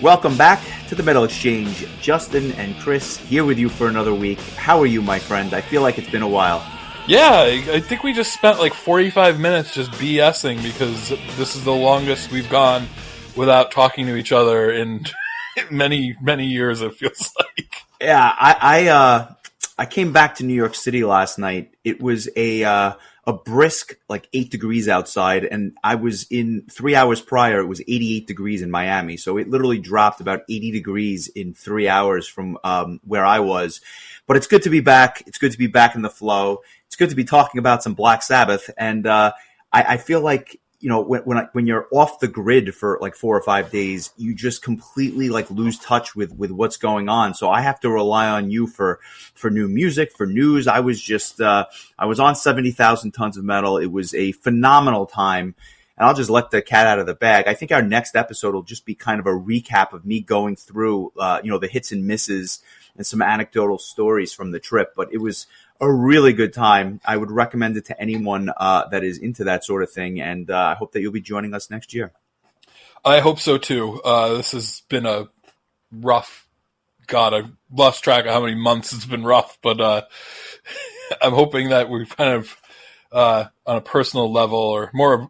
Welcome back to the Metal Exchange. Justin and Chris here with you for another week. How are you, my friend? I feel like it's been a while. Yeah, I think we just spent like 45 minutes just BSing because this is the longest we've gone without talking to each other in many, many years, it feels like. Yeah, I came back to New York City last night. It was a brisk, like 8 degrees outside, and I was in 3 hours prior, it was 88 degrees in Miami. So it literally dropped about 80 degrees in 3 hours from where I was. But it's good to be back. It's good to be back in the flow. It's good to be talking about some Black Sabbath. And I feel like, you know, when you're off the grid for like 4 or 5 days, you just completely like lose touch with what's going on. So I have to rely on you for new music, for news. I was on 70,000 Tons of Metal. It was a phenomenal time. And I'll just let the cat out of the bag. I think our next episode will just be kind of a recap of me going through, the hits and misses and some anecdotal stories from the trip. But it was a really good time. I would recommend it to anyone that is into that sort of thing, and I hope that you'll be joining us next year. I hope so too. This has been a rough, God, I've lost track of how many months it's been rough, but I'm hoping that we've kind of, on a personal level, or more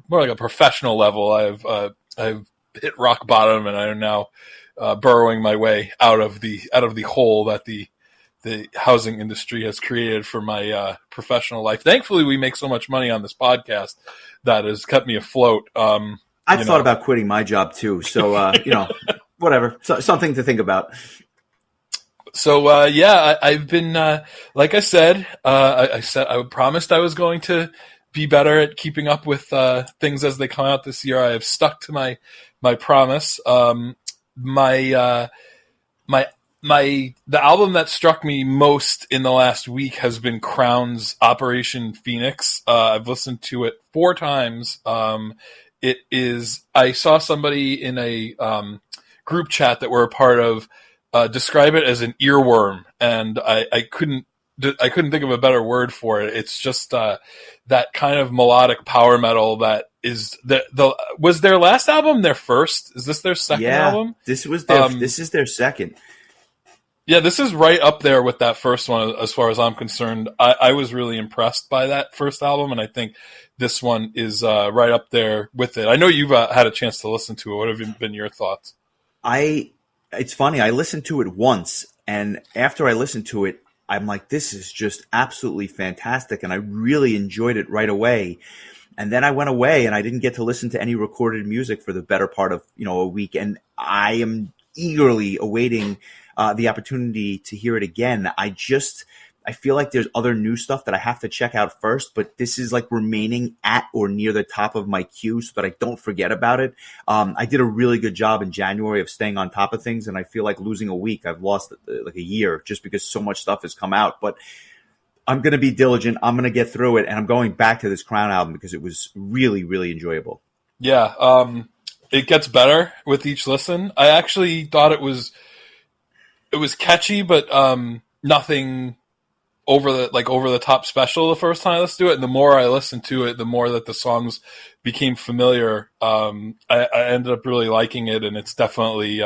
like a professional level, I've hit rock bottom, and I am now burrowing my way out of the hole that the housing industry has created for my professional life. Thankfully, we make so much money on this podcast that has kept me afloat. I thought about quitting my job too, so whatever. So, something to think about. So I've been like I said, I promised I was going to be better at keeping up with things as they come out this year. I have stuck to my promise. The album that struck me most in the last week has been Crown's Operation Phoenix. I've listened to it 4 times. I saw somebody in a group chat that we're a part of describe it as an earworm, and I couldn't think of a better word for it. It's just that kind of melodic power metal that is was their last album their first? Is this their second album? This is their second. Yeah, this is right up there with that first one as far as I'm concerned. I was really impressed by that first album, and I think this one is right up there with it. I know you've had a chance to listen to it. What have been your thoughts? It's funny, I listened to it once, and after I listened to it, I'm like, this is just absolutely fantastic, and I really enjoyed it right away. And then I went away, and I didn't get to listen to any recorded music for the better part of a week, and I am eagerly awaiting the opportunity to hear it again. I feel like there's other new stuff that I have to check out first, but this is like remaining at or near the top of my queue so that I don't forget about it. I did a really good job in January of staying on top of things, and I feel like losing a week, I've lost like a year just because so much stuff has come out. But I'm going to be diligent. I'm going to get through it, and I'm going back to this Crown album because it was really, really enjoyable. Yeah, it gets better with each listen. I actually thought it was catchy, but nothing over the top special the first time I listened to it. And the more I listened to it, the more that the songs became familiar. I ended up really liking it, and it's definitely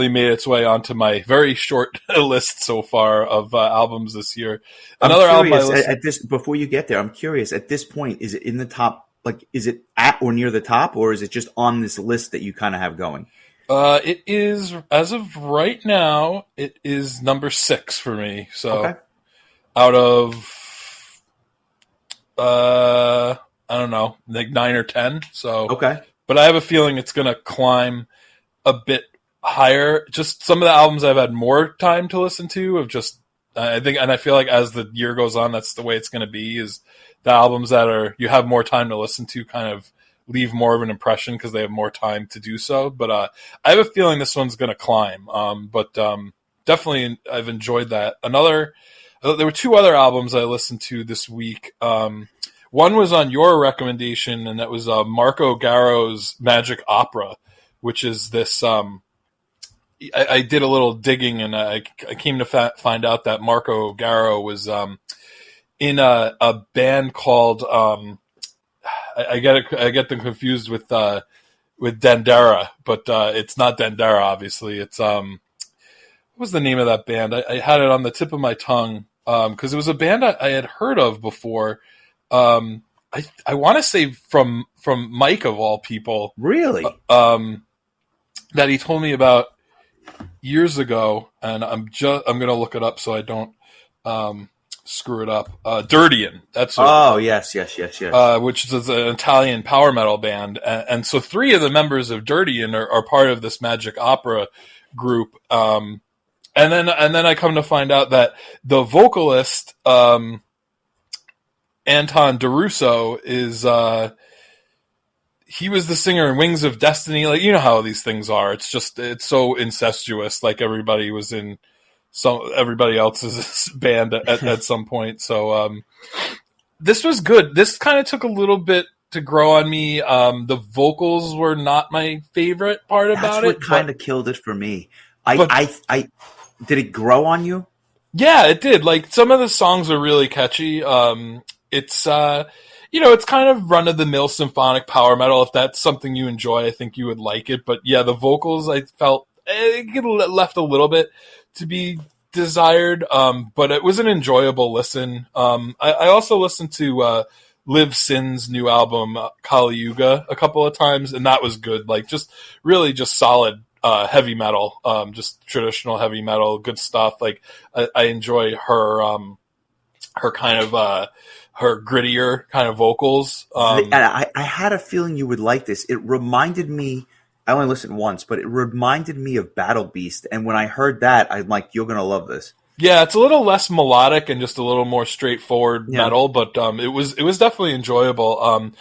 made its way onto my very short list so far of albums this year. Another album I listened before you get there, I'm curious, at this point, is it in the top? Like, is it at or near the top, or is it just on this list that you kind of have going? It is, as of right now, it is number 6 for me. So okay. Out of, I don't know, like 9 or 10. So, okay. But I have a feeling it's going to climb a bit higher. Just some of the albums I've had more time to listen to of just, I think, and I feel like as the year goes on, that's the way it's going to be, is the albums that you have more time to listen to kind of leave more of an impression because they have more time to do so. But I have a feeling this one's going to climb. But definitely I've enjoyed that. There were 2 other albums I listened to this week. One was on your recommendation, and that was Marco Garo's Magic Opera, which is this. I did a little digging, and I came to find out that Marco Garo was in a band called I get them confused with with Dendera, but it's not Dendera. Obviously, it's what was the name of that band? I had it on the tip of my tongue because it was a band I had heard of before. I want to say from Mike of all people, Really? That he told me about years ago, and I'm going to look it up so I don't screw it up. Dirtian. That's what yes. which is an Italian power metal band, and so three of the members of Dirtian are part of this Magic Opera group. And then I come to find out that the vocalist Anton DeRusso is he was the singer in Wings of Destiny. Like, you know how these things are. It's so incestuous. Like everybody else's band at some point. So this was good. This kind of took a little bit to grow on me. The vocals were not my favorite part about it. That's what kind of killed it for me. I did it grow on you? Yeah, it did. Like, some of the songs are really catchy. It's it's kind of run-of-the-mill symphonic power metal. If that's something you enjoy, I think you would like it. But yeah, the vocals, I felt it left a little bit to be desired. But it was an enjoyable listen. I also listened to Liv Sin's new album, Kali Yuga, a couple of times, and that was good. Like, just really just solid heavy metal, just traditional heavy metal, good stuff. Like, I enjoy her kind of her grittier kind of vocals. I had a feeling you would like this. It reminded me. I only listened once, but it reminded me of Battle Beast. And when I heard that, I'm like, "You're gonna love this." Yeah, it's a little less melodic and just a little more straightforward metal, but it was definitely enjoyable.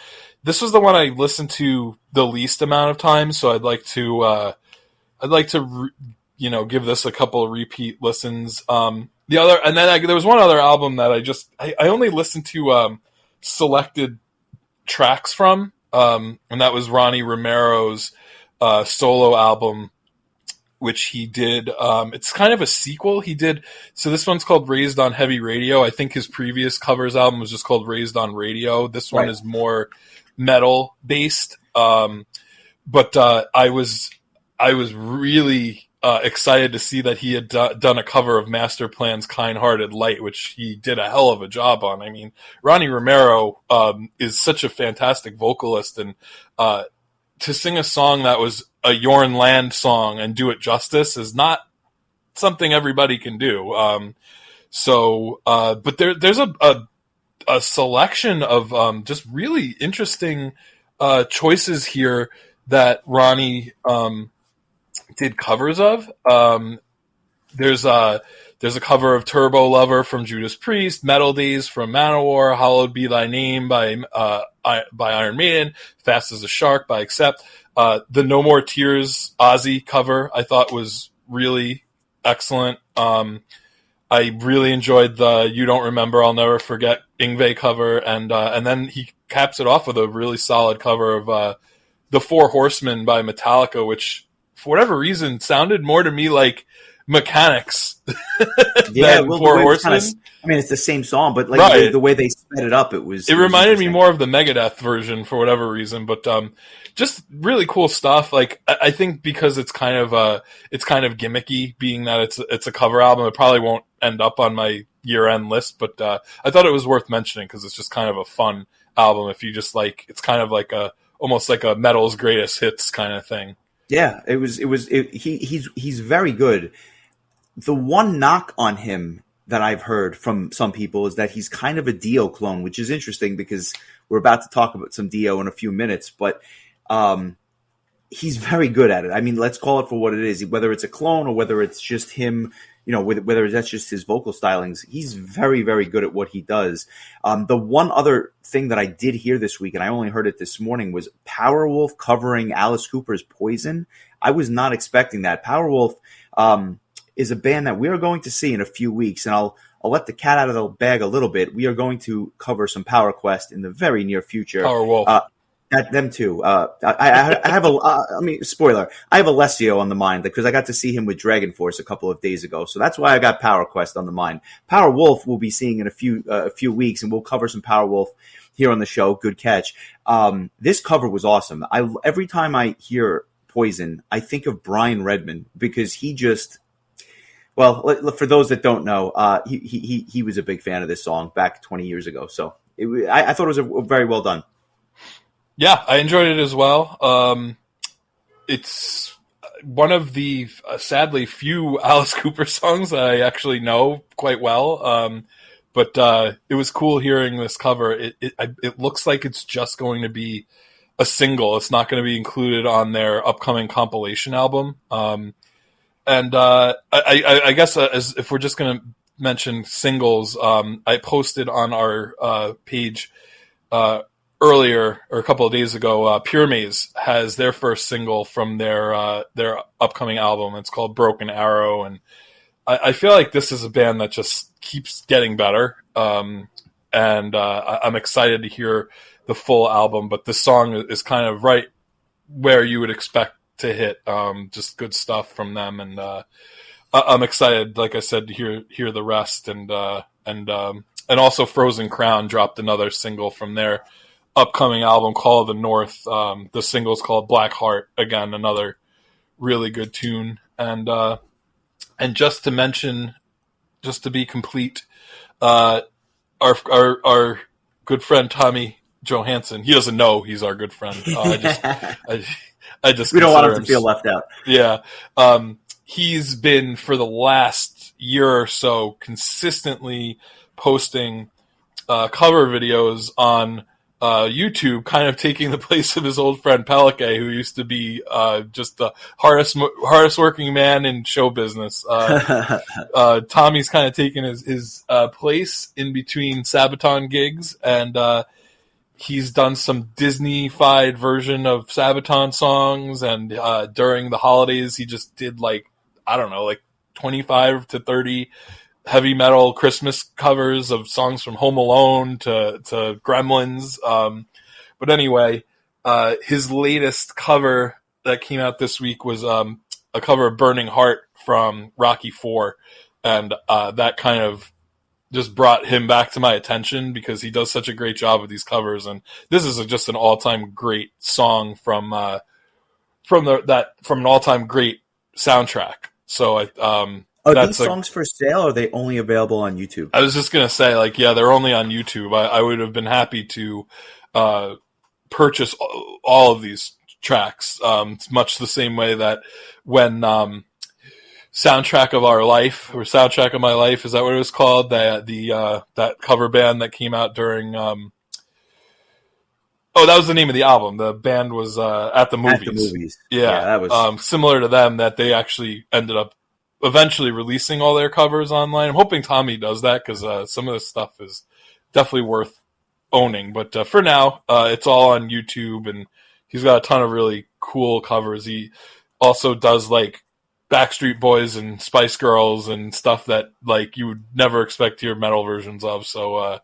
This was the one I listened to the least amount of times, so I'd like to give this a couple of repeat listens. There was one other album that I only listened to selected tracks from, and that was Ronnie Romero's solo album, which he did. It's kind of a sequel. So this one's called Raised on Heavy Radio. I think his previous covers album was just called Raised on Radio. This one is more metal based. But I was really excited to see that he had done a cover of Master Plan's Kind-Hearted Light, which he did a hell of a job on. I mean, Ronnie Romero is such a fantastic vocalist, and to sing a song that was a Jorn Land song and do it justice is not something everybody can do. But there's a selection of just really interesting choices here that Ronnie did covers of. There's a cover of Turbo Lover from Judas Priest, Metal Days from Manowar, Hallowed Be Thy Name by Iron Maiden, Fast as a Shark by Accept. The No More Tears Ozzy cover I thought was really excellent. I really enjoyed the You Don't Remember, I'll Never Forget Yngwie cover, and then he caps it off with a really solid cover of The Four Horsemen by Metallica, which for whatever reason sounded more to me like Mechanics than Four Horsemen. It's the same song, but like the way they sped it up, it reminded me more of the Megadeth version for whatever reason. But just really cool stuff. Like, I think because it's kind of gimmicky, being that it's a cover album, it probably won't end up on my year-end list. But I thought it was worth mentioning because it's just kind of a fun album. If you just like, it's kind of like almost like a metal's greatest hits kind of thing. Yeah, he's very good. The one knock on him that I've heard from some people is that he's kind of a Dio clone, which is interesting because we're about to talk about some Dio in a few minutes, but he's very good at it. I mean, let's call it for what it is, whether it's a clone or whether it's just him, whether that's just his vocal stylings. He's very, very good at what he does. The one other thing that I did hear this week, and I only heard it this morning, was Powerwolf covering Alice Cooper's Poison. I was not expecting that. Powerwolf is a band that we are going to see in a few weeks, and I'll let the cat out of the bag a little bit. We are going to cover some Power Quest in the very near future. Powerwolf. Them too. I have spoiler. I have Alessio on the mind because I got to see him with Dragon Force a couple of days ago, so that's why I got Power Quest on the mind. Power Wolf we'll be seeing in a few weeks, and we'll cover some Power Wolf here on the show. Good catch. This cover was awesome. Every time I hear Poison, I think of Brian Redman because he just. Well, for those that don't know, he was a big fan of this song back 20 years ago. So I thought it was very well done. Yeah, I enjoyed it as well. It's one of the sadly few Alice Cooper songs that I actually know quite well. But it was cool hearing this cover. It looks like it's just going to be a single. It's not going to be included on their upcoming compilation album. And I guess if we're just going to mention singles, I posted on our page earlier or a couple of days ago. Pure Maze has their first single from their upcoming album. It's called Broken Arrow, and I feel like this is a band that just keeps getting better. And I'm excited to hear the full album. But this song is kind of right where you would expect to hit, just good stuff from them, and I'm excited, like I said, to hear the rest, and also Frozen Crown dropped another single from their upcoming album, Call of the North. The single's called Black Heart. Again, another really good tune, and just to mention, just to be complete, our good friend Tommy Johansson. He doesn't know he's our good friend. I just we don't want him to feel left out. Yeah. He's been for the last year or so consistently posting cover videos on YouTube, kind of taking the place of his old friend Pelike, who used to be just the hardest working man in show business. Tommy's kind of taken his place in between Sabaton gigs, and he's done some Disney-fied version of Sabaton songs, and during the holidays, he just did 25 to 30 heavy metal Christmas covers of songs from Home Alone to Gremlins. But anyway, his latest cover that came out this week was a cover of Burning Heart from Rocky IV, and that kind of just brought him back to my attention because he does such a great job with these covers, and this is just an all-time great song from an all-time great soundtrack. So are these songs for sale, or are they only available on YouTube? I was just gonna say, they're only on YouTube. I would have been happy to purchase all of these tracks. It's much the same way that when Soundtrack of Our Life, or Soundtrack of My Life, is that what it was called? That cover band that came out during. That was the name of the album. The band was At the Movies. At the Movies. Yeah, that was similar to them. That they actually ended up eventually releasing all their covers online. I'm hoping Tommy does that because some of this stuff is definitely worth owning. But for now, it's all on YouTube, and he's got a ton of really cool covers. He also does Backstreet Boys and Spice Girls and stuff that you would never expect to hear metal versions of. So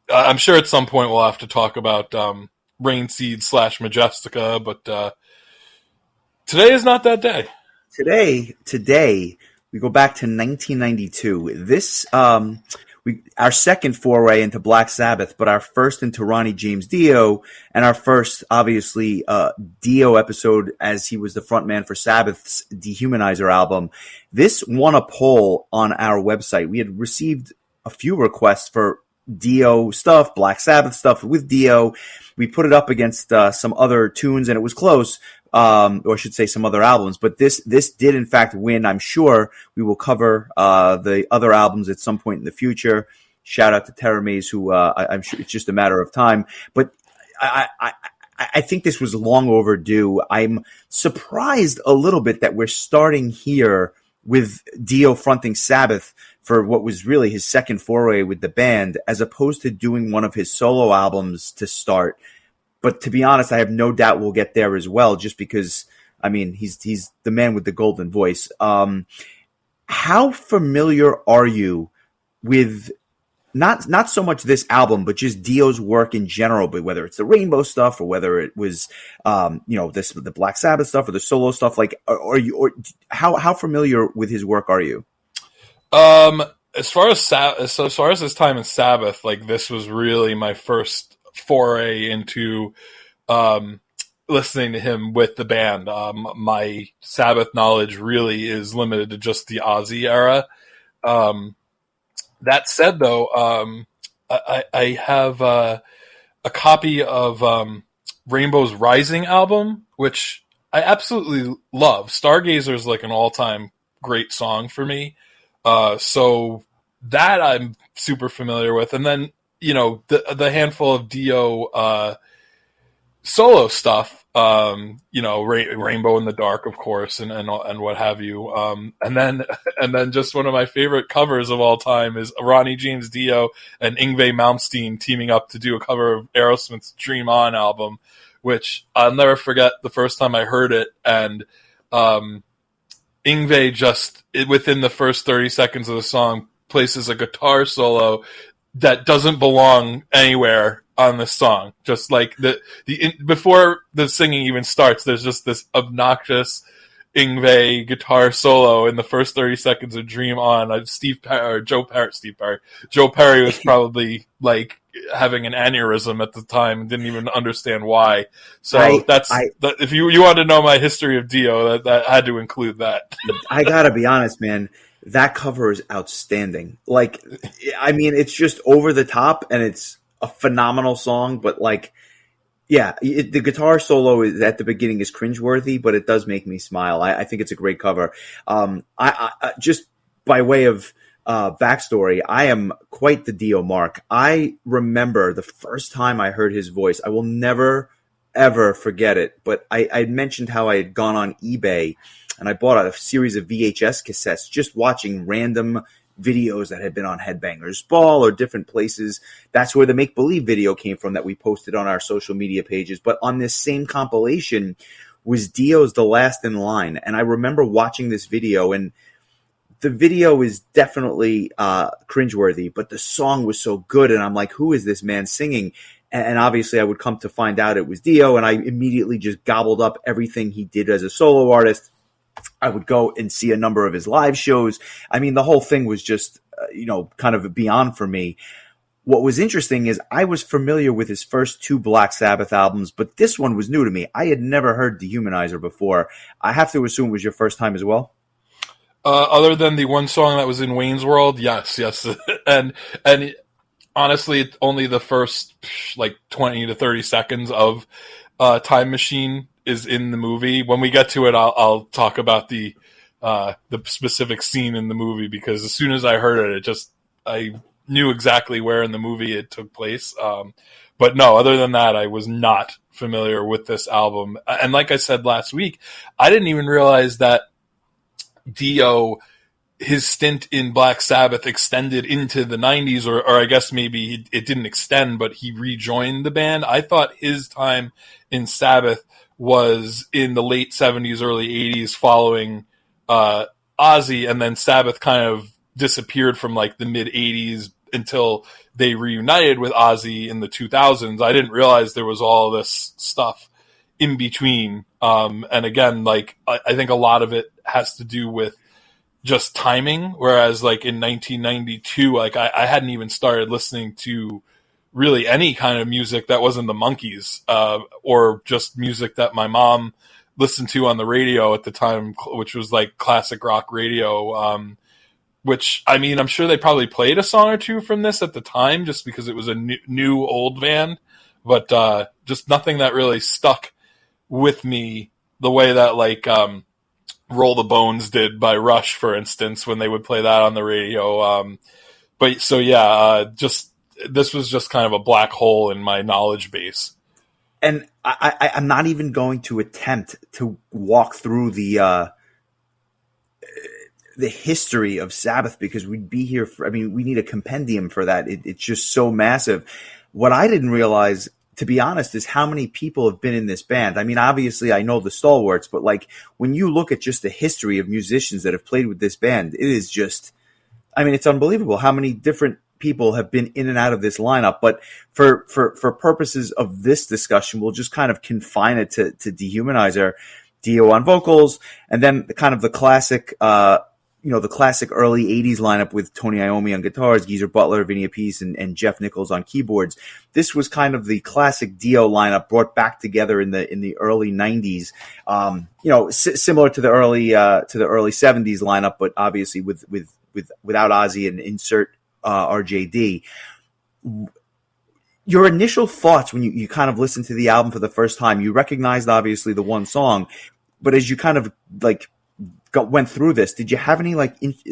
I'm sure at some point we'll have to talk about Rainseed / Majestica, but today is not that day. Today we go back to 1992. This our second foray into Black Sabbath, but our first into Ronnie James Dio, and our first, obviously, Dio episode as he was the frontman for Sabbath's Dehumanizer album. This won a poll on our website. We had received a few requests for Dio stuff, Black Sabbath stuff with Dio. We put it up against some other tunes, and it was close. Or I should say some other albums, but this did in fact win. I'm sure we will cover the other albums at some point in the future. Shout out to Tara Mays, who I'm sure it's just a matter of time. But I think this was long overdue. I'm surprised a little bit that we're starting here with Dio fronting Sabbath for what was really his second foray with the band, as opposed to doing one of his solo albums to start. But to be honest, I have no doubt we'll get there as well, just because, I mean, he's the man with the golden voice. How familiar are you with not so much this album, but just Dio's work in general, but whether it's the Rainbow stuff or whether it was, the Black Sabbath stuff or the solo stuff? How familiar with his work are you? as far as his time in Sabbath, like this was really my first foray into listening to him with the band. My Sabbath knowledge really is limited to just the Ozzy era. That said, though, I have a copy of Rainbow's Rising album, which I absolutely love. Stargazer is like an all-time great song for me. So that I'm super familiar with. And then, the handful of Dio solo stuff, Rainbow in the Dark, of course, and what have you. And then just one of my favorite covers of all time is Ronnie James Dio and Yngwie Malmsteen teaming up to do a cover of Aerosmith's Dream On album, which I'll never forget the first time I heard it. And Yngwie just, within the first 30 seconds of the song, places a guitar solo that doesn't belong anywhere on this song. Just like before the singing even starts, there's just this obnoxious Yngwie guitar solo in the first 30 seconds of Dream On. Joe Perry was probably like having an aneurysm at the time and didn't even understand why. So if you want to know my history of Dio, that had to include that. I gotta be honest, man. That cover is outstanding. Like, I mean, it's just over the top and it's a phenomenal song, but like, yeah, the guitar solo at the beginning is cringeworthy, but it does make me smile. I think it's a great cover. I just by way of backstory, I am quite the Dio mark. I remember the first time I heard his voice. I will never, ever forget it. But I mentioned how I had gone on eBay and I bought a series of VHS cassettes just watching random videos that had been on Headbangers Ball or different places. That's where the Make Believe video came from that we posted on our social media pages. But on this same compilation was Dio's The Last in Line. And I remember watching this video, and the video is definitely cringeworthy, but the song was so good. And I'm like, who is this man singing? And obviously I would come to find out it was Dio, and I immediately just gobbled up everything he did as a solo artist. I would go and see a number of his live shows. I mean, the whole thing was just, kind of beyond for me. What was interesting is I was familiar with his first two Black Sabbath albums, but this one was new to me. I had never heard Dehumanizer before. I have to assume it was your first time as well? Other than the one song that was in Wayne's World, yes. and honestly, only the first like 20 to 30 seconds of Time Machine is in the movie. When we get to it, I'll talk about the specific scene in the movie, because as soon as I heard it, I knew exactly where in the movie it took place. But no, other than that, I was not familiar with this album. And like I said last week, I didn't even realize that Dio, his stint in Black Sabbath extended into the 90s, or I guess maybe it didn't extend, but he rejoined the band. I thought his time in Sabbath was in the late 70s, early 80s following Ozzy, and then Sabbath kind of disappeared from like the mid 80s until they reunited with Ozzy in the 2000s. I didn't realize there was all this stuff in between. And again, like I think a lot of it has to do with just timing, whereas like in 1992, like I hadn't even started listening to really any kind of music that wasn't the Monkees, or just music that my mom listened to on the radio at the time, which was like classic rock radio, which, I mean, I'm sure they probably played a song or two from this at the time just because it was a new old band, but just nothing that really stuck with me the way that like Roll the Bones did by Rush, for instance, when they would play that on the radio. But so yeah, this was just kind of a black hole in my knowledge base. And I'm not even going to attempt to walk through the history of Sabbath, because we'd be here we need a compendium for that. It's just so massive. What I didn't realize, to be honest, is how many people have been in this band. I mean, obviously I know the stalwarts, but like when you look at just the history of musicians that have played with this band, it is just, I mean, it's unbelievable how many different people have been in and out of this lineup. But for purposes of this discussion, we'll just kind of confine it to Dehumanizer, Dio on vocals, and then kind of the classic the classic early 80s lineup with Tony Iommi on guitars, Geezer Butler, Vinny Appice, and Jeff Nichols on keyboards. This was kind of the classic Dio lineup brought back together in the early 90s. Similar to the early 70s lineup, but obviously without Ozzy and insert RJD. Your initial thoughts when you kind of listened to the album for the first time, you recognized obviously the one song, but as you kind of went through this, did you have any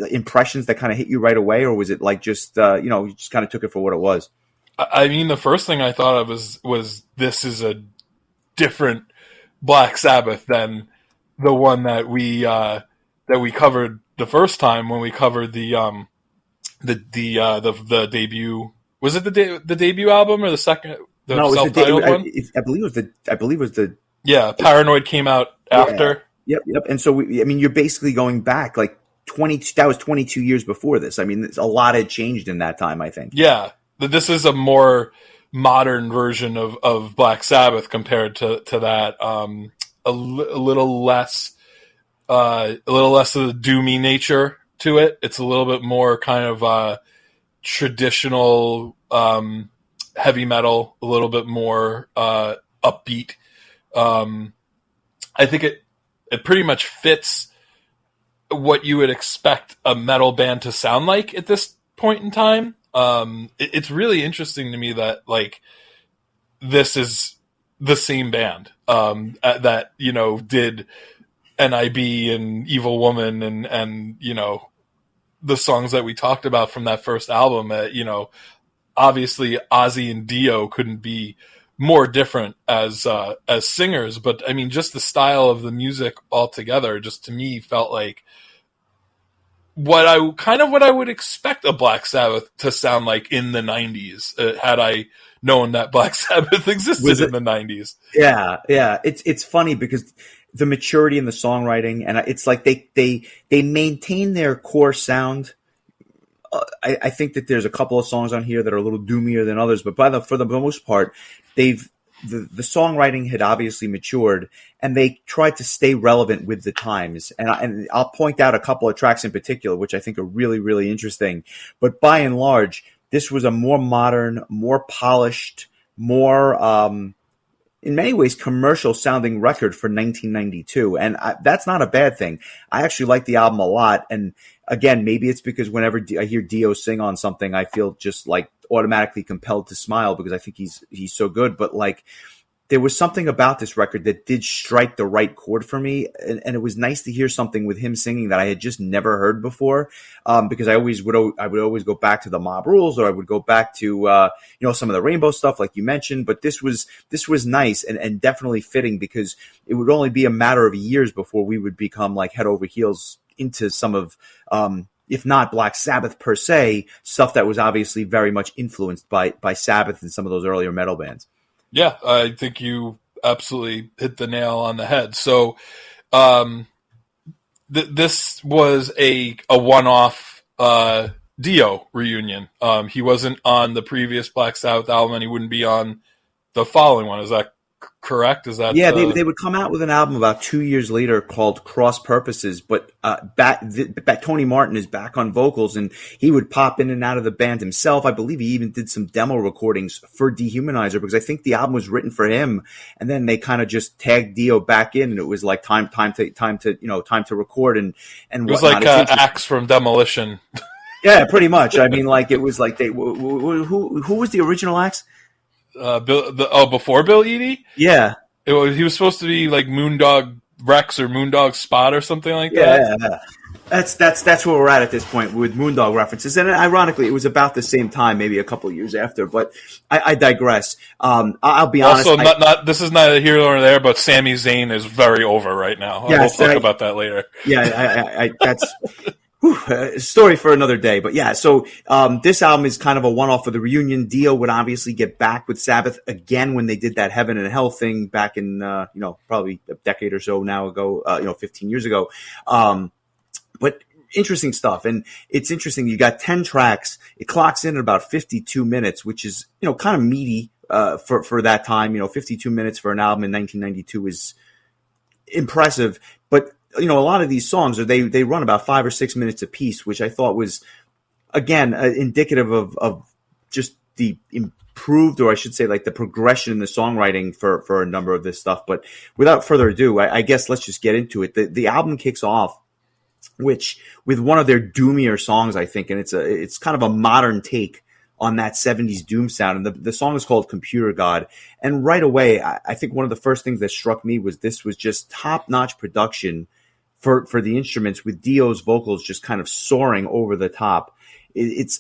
impressions that kind of hit you right away, or was it just you just kind of took it for what it was? I mean, the first thing I thought of was this is a different Black Sabbath than the one that we covered the first time when we covered the debut. Was it the debut album or the second? No, self-titled one. I believe it was the. Yeah, Paranoid came out after. Yep. And so you're basically going back 20. That was 22 years before this. I mean, a lot had changed in that time, I think. Yeah, this is a more modern version of Black Sabbath compared to that. A little less of the doomy nature to it. It's a little bit more kind of traditional heavy metal, a little bit more upbeat. I think it pretty much fits what you would expect a metal band to sound like at this point in time. It's really interesting to me that this is the same band that did NIB and Evil Woman and the songs that we talked about from that first album. Obviously Ozzy and Dio couldn't be more different as singers, but I mean, just the style of the music altogether, just to me felt like what I would expect a Black Sabbath to sound like in the 90s, had I known that Black Sabbath existed in the 90s. Yeah. It's funny because the maturity in the songwriting, and it's like they maintain their core sound. I think that there's a couple of songs on here that are a little doomier than others, but for the most part, the songwriting had obviously matured, and they tried to stay relevant with the times. And I'll point out a couple of tracks in particular, which I think are really, really interesting. But by and large, this was a more modern, more polished, more in many ways commercial sounding record for 1992, and that's not a bad thing. I actually like the album a lot, and again, maybe it's because whenever I hear Dio sing on something, I feel just automatically compelled to smile because I think he's so good. But there was something about this record that did strike the right chord for me, and it was nice to hear something with him singing that I had just never heard before. Because I would always go back to the Mob Rules, or I would go back to some of the Rainbow stuff, like you mentioned. But this was nice and definitely fitting, because it would only be a matter of years before we would become head over heels into some of, if not Black Sabbath per se, stuff that was obviously very much influenced by Sabbath and some of those earlier metal bands. Yeah, I think you absolutely hit the nail on the head. So this was a one-off Dio reunion. He wasn't on the previous Black Sabbath album, and he wouldn't be on the following one. Is that correct? Is that they would come out with an album about 2 years later called Cross Purposes, but Tony Martin is back on vocals, and he would pop in and out of the band himself. I believe he even did some demo recordings for Dehumanizer, because I think the album was written for him, and then they kind of just tagged Dio back in, and it was time to record and it was whatnot. Like Axe from Demolition. Yeah, pretty much. I mean, it was like who was the original Axe? Before Bill Eadie? Yeah. He was supposed to be like Moondog Rex or Moondog Spot or something like that. Yeah. That's where we're at this point with Moondog references. And ironically, it was about the same time, maybe a couple of years after, but I digress. I'll be honest. Also, this is neither here nor there, but Sami Zayn is very over right now. We'll talk about that later. Yeah, that's... a story for another day. But yeah, so this album is kind of a one-off for the reunion. Dio would obviously get back with Sabbath again when they did that Heaven and Hell thing back in, probably a decade or so now ago, 15 years ago. But interesting stuff. And it's interesting. You got 10 tracks. It clocks in at about 52 minutes, which is, kind of meaty for that time. 52 minutes for an album in 1992 is impressive. But a lot of these songs they run about 5 or 6 minutes apiece, which I thought was again indicative of just the improved, or I should say, like the progression in the songwriting for a number of this stuff. But without further ado, I guess let's just get into it. The album kicks off with one of their doomier songs, I think, and it's kind of a modern take on that 70s doom sound. And the song is called Computer God. And right away, I think one of the first things that struck me was this was just top-notch production for the instruments, with Dio's vocals just kind of soaring over the top. It's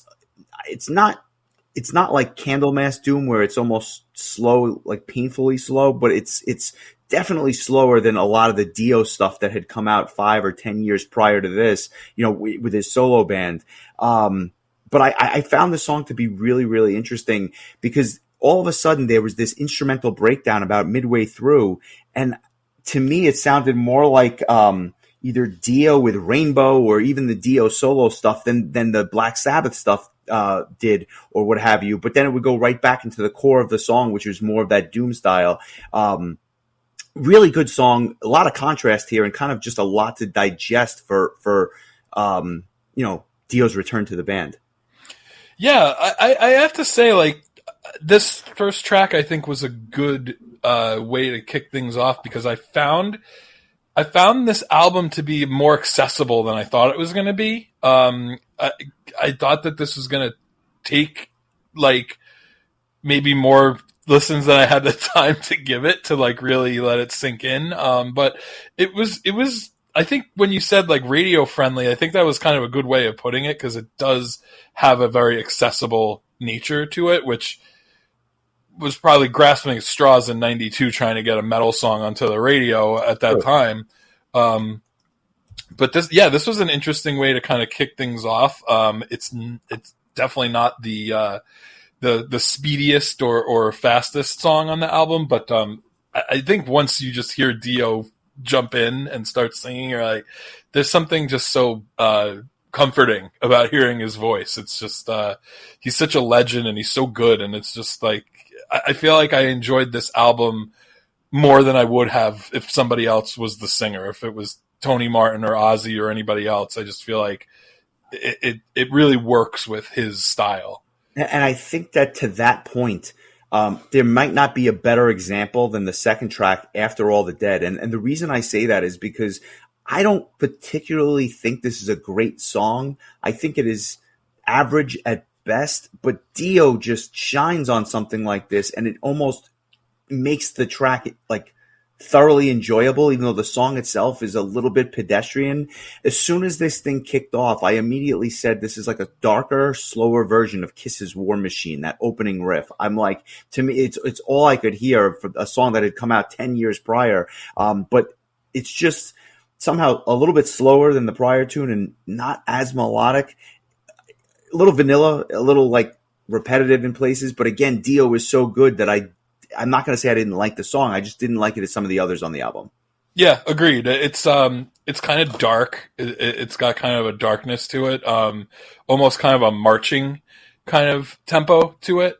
not like Candlemass Doom where it's almost slow, like painfully slow, but it's definitely slower than a lot of the Dio stuff that had come out 5 or 10 years prior to this, with his solo band. But I found the song to be really, really interesting because all of a sudden there was this instrumental breakdown about midway through. And to me, it sounded more like either Dio with Rainbow or even the Dio solo stuff than the Black Sabbath stuff did, or what have you. But then it would go right back into the core of the song, which was more of that doom style. Really good song, a lot of contrast here, and kind of just a lot to digest for Dio's return to the band. Yeah, I have to say, like, this first track I think was a good way to kick things off, because I found this album to be more accessible than I thought it was going to be. I thought that this was going to take like maybe more listens than I had the time to give it to like really let it sink in. But it was, I think when you said like radio friendly, I think that was kind of a good way of putting it, because it does have a very accessible nature to it, which was probably grasping at straws in '92 trying to get a metal song onto the radio at that time. But this was an interesting way to kind of kick things off. It's definitely not the speediest or fastest song on the album, but I think once you just hear Dio jump in and start singing, you're like, there's something just so comforting about hearing his voice. It's just he's such a legend and he's so good, and it's just like I feel like I enjoyed this album more than I would have if somebody else was the singer. If it was Tony Martin or Ozzy or anybody else, I just feel like it really works with his style. And I think that to that point, there might not be a better example than the second track, After All the Dead. And the reason I say that is because I don't particularly think this is a great song. I think it is average at best, but Dio just shines on something like this, and it almost makes the track like thoroughly enjoyable, even though the song itself is a little bit pedestrian. As soon as this thing kicked off, I immediately said this is like a darker, slower version of Kiss's War Machine, that opening riff. I'm like, to me, it's all I could hear for a song that had come out 10 years prior. But it's just somehow a little bit slower than the prior tune and not as melodic. A little vanilla, a little like repetitive in places. But again, Dio was so good that I'm not going to say I didn't like the song. I just didn't like it as some of the others on the album. Yeah, agreed. It's kind of dark. It's got kind of a darkness to it. Almost kind of a marching kind of tempo to it.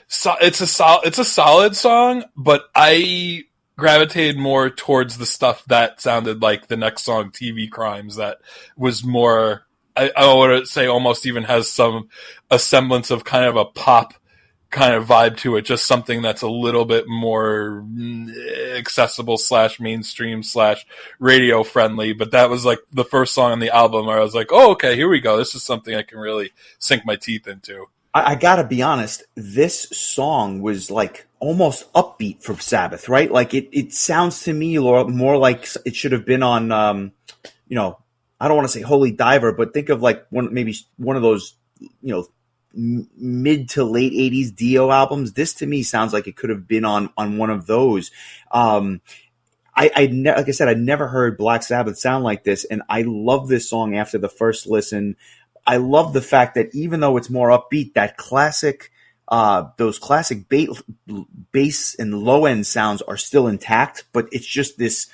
So it's a solid song, but I gravitated more towards the stuff that sounded like the next song, TV Crimes, that was more, I would say almost even has a semblance of kind of a pop kind of vibe to it, just something that's a little bit more accessible / mainstream / radio friendly. But that was like the first song on the album where I was like, oh, okay, here we go. This is something I can really sink my teeth into. I gotta be honest, this song was like almost upbeat for Sabbath, right? Like it sounds to me more like it should have been on, I don't want to say Holy Diver, but think of like maybe one of those, mid to late 80s Dio albums. This to me sounds like it could have been on one of those. Like I said, I never heard Black Sabbath sound like this, and I love this song after the first listen. I love the fact that even though it's more upbeat, that classic, those classic bass and low end sounds are still intact, but it's just this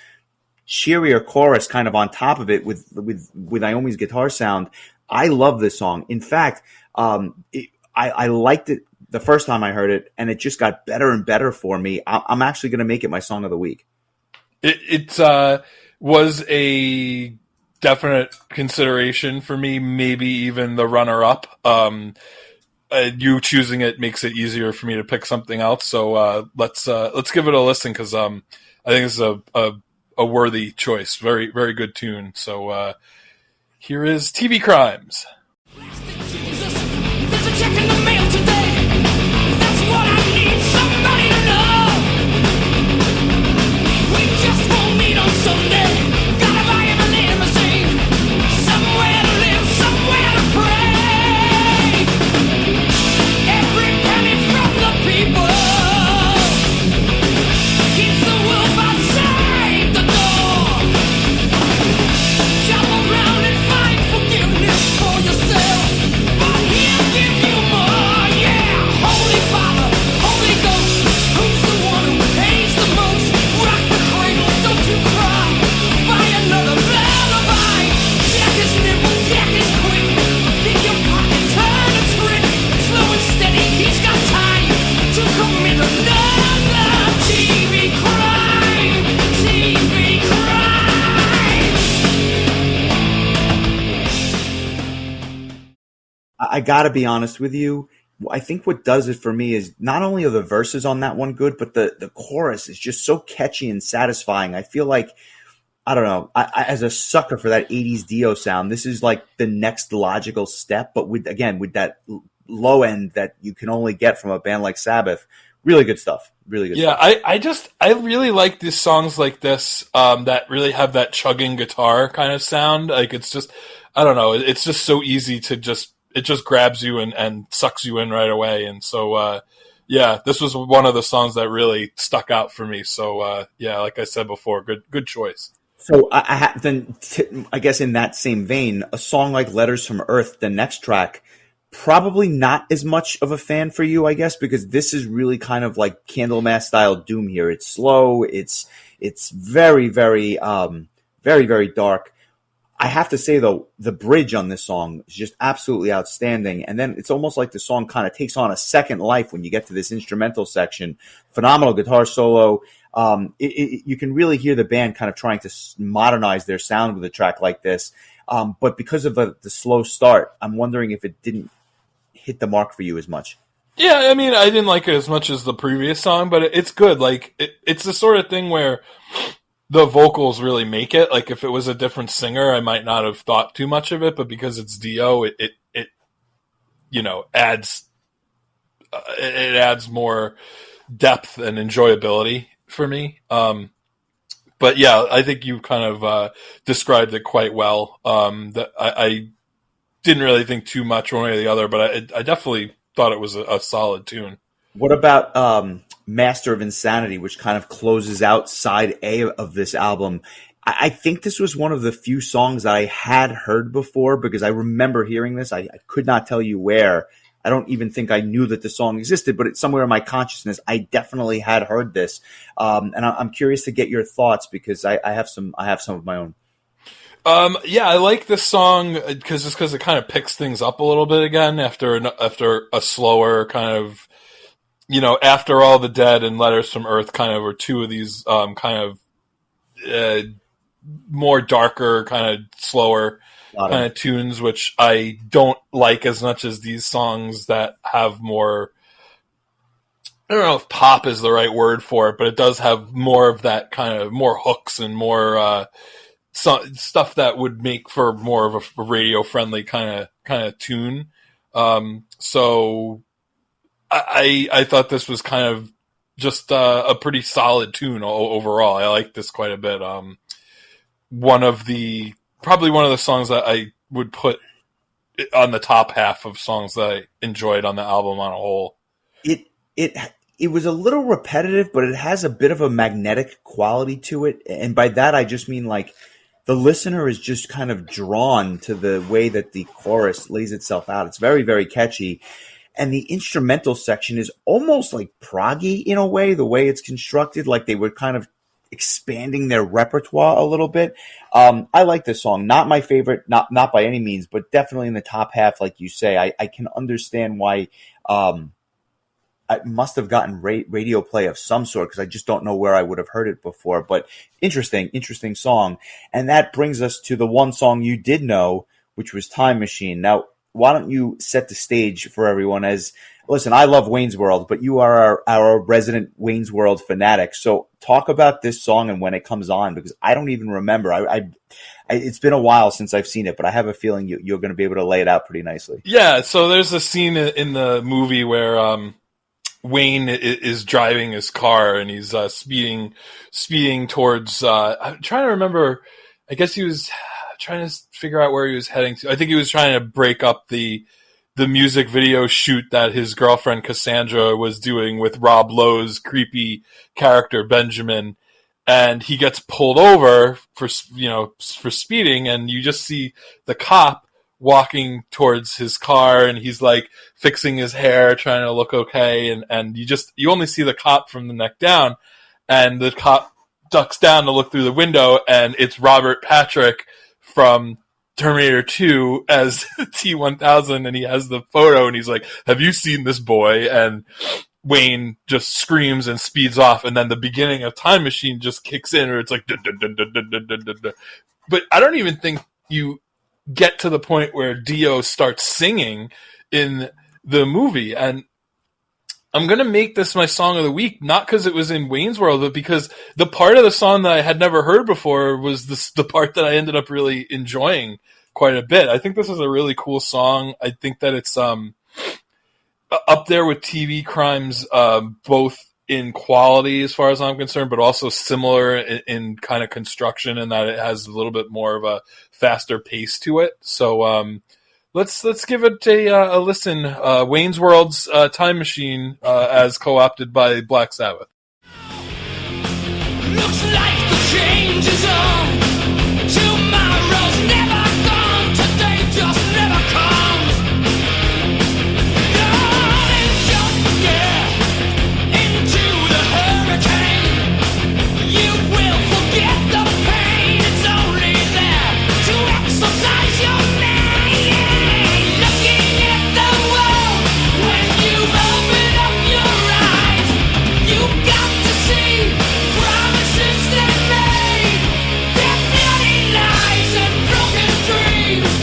cheerier chorus kind of on top of it with Iommi's guitar sound. I love this song. In fact, I liked it the first time I heard it, and it just got better and better for me. I'm actually going to make it my song of the week. It's was a definite consideration for me, maybe even the runner-up. You choosing it makes it easier for me to pick something else. So let's give it a listen, because I think this is a worthy choice. Very, very good tune. So here is TV Crimes. Jesus, there's a check in the mail today. That's what I need somebody to know. We just won't meet on Sunday. Gotta buy him a limousine. Somewhere to live, somewhere to pray. Every penny from the people keeps the wolf outside the door. Shop around and find forgiveness for yourself, but he'll give you more, yeah. Holy Father, Holy Ghost, who's the one who pays the most? Rock the cradle, don't you cry. Buy another lullaby. Jack is nimble, Jack is quick. Pick your pocket, turn a trick. Slow and steady, he's got time to commit another TV crime. TV crime. I gotta be honest with you. I think what does it for me is not only are the verses on that one good, but the chorus is just so catchy and satisfying. I feel like, I don't know, as a sucker for that 80s Dio sound, this is like the next logical step, but with that low end that you can only get from a band like Sabbath. Really good stuff. Really good stuff. I really like these songs like this, that really have that chugging guitar kind of sound. Like, it's just, I don't know, it's just so easy to it just grabs you and sucks you in right away. And so, this was one of the songs that really stuck out for me. So, like I said before, good choice. So I guess in that same vein, a song like Letters from Earth, the next track, probably not as much of a fan for you, I guess, because this is really kind of like Candlemass style doom here. It's slow. It's very, very, very, very dark. I have to say, though, the bridge on this song is just absolutely outstanding. And then it's almost like the song kind of takes on a second life when you get to this instrumental section. Phenomenal guitar solo. You can really hear the band kind of trying to modernize their sound with a track like this. But because of the slow start, I'm wondering if it didn't hit the mark for you as much. Yeah, I mean, I didn't like it as much as the previous song, but it's good. Like, it's the sort of thing where the vocals really make it. Like, if it was a different singer, I might not have thought too much of it, but because it's Dio, it adds more depth and enjoyability for me. But yeah, I think you kind of described it quite well. That I didn't really think too much one way or the other, but I definitely thought it was a solid tune. What about Master of Insanity, which kind of closes out side A of this album? I think this was one of the few songs that I had heard before, because I remember hearing this. I could not tell you where. I don't even think I knew that the song existed, but it's somewhere in my consciousness. I definitely had heard this, and I'm curious to get your thoughts, because I have some of my own. I like this song because it kind of picks things up a little bit again after a slower kind of, After All the Dead and Letters from Earth kind of are two of these kind of more darker, kind of slower kind of tunes, which I don't like as much as these songs that have more, I don't know if pop is the right word for it, but it does have more of that kind of more hooks and more stuff that would make for more of a radio friendly kind of tune. So I thought this was kind of just a pretty solid tune overall. I like this quite a bit. Probably one of the songs that I would put on the top half of songs that I enjoyed on the album on a whole. It was a little repetitive, but it has a bit of a magnetic quality to it. And by that, I just mean like the listener is just kind of drawn to the way that the chorus lays itself out. It's very, very catchy. And the instrumental section is almost like proggy in a way, the way it's constructed, like they were kind of expanding their repertoire a little bit. I like this song. Not my favorite, not by any means, but definitely in the top half, like you say. I can understand why I must have gotten radio play of some sort because I just don't know where I would have heard it before. But interesting song. And that brings us to the one song you did know, which was Time Machine. Now, why don't you set the stage for everyone as, listen, I love Wayne's World, but you are our resident Wayne's World fanatic. So talk about this song and when it comes on, because I don't even remember. It's been a while since I've seen it, but I have a feeling you're going to be able to lay it out pretty nicely. Yeah, so there's a scene in the movie where Wayne is driving his car and he's speeding towards. I'm trying to remember. I guess he was trying to figure out where he was heading to. I think he was trying to break up the music video shoot that his girlfriend Cassandra was doing with Rob Lowe's creepy character Benjamin, and he gets pulled over for speeding, and you just see the cop walking towards his car, and he's like fixing his hair, trying to look okay, and you only see the cop from the neck down, and the cop ducks down to look through the window, and it's Robert Patrick from Terminator 2 as T-1000, and he has the photo, and he's like, "Have you seen this boy?" And Wayne just screams and speeds off, and then the beginning of Time Machine just kicks in, or it's like, dun, dun, dun, dun, dun, dun, dun, dun, dun. But I don't even think you get to the point where Dio starts singing in the movie, and I'm going to make this my song of the week, not because it was in Wayne's World, but because the part of the song that I had never heard before was the part that I ended up really enjoying quite a bit. I think this is a really cool song. I think that it's up there with TV Crimes, both in quality as far as I'm concerned, but also similar in kind of construction, in that it has a little bit more of a faster pace to it. So let's give it a listen. Wayne's World's Time Machine, as co-opted by Black Sabbath. Looks like the change is on. Tomorrow's never gone. Today just never comes. Darling, just forget into the hurricane. You will forget the pain. It's only there to exercise your name. Looking at the world when you open up your eyes, you've got to see promises that made. They're bloody lies and broken dreams.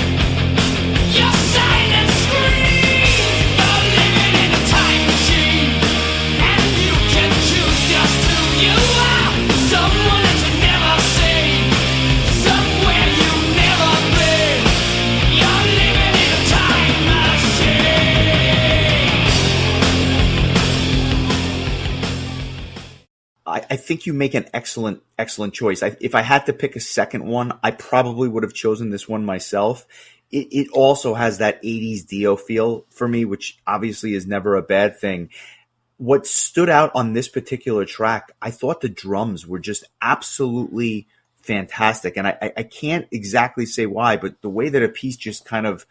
Your silent screams are living in a time machine, and you can choose just who you are. Someone that you never see, somewhere you've never been. You're living in a time machine. I think you make an excellent choice. If I had to pick a second one, I probably would have chosen this one myself. It also has that 80s Dio feel for me, which obviously is never a bad thing. What stood out on this particular track, I thought the drums were just absolutely fantastic. And I can't exactly say why, but the way that a piece just kind of,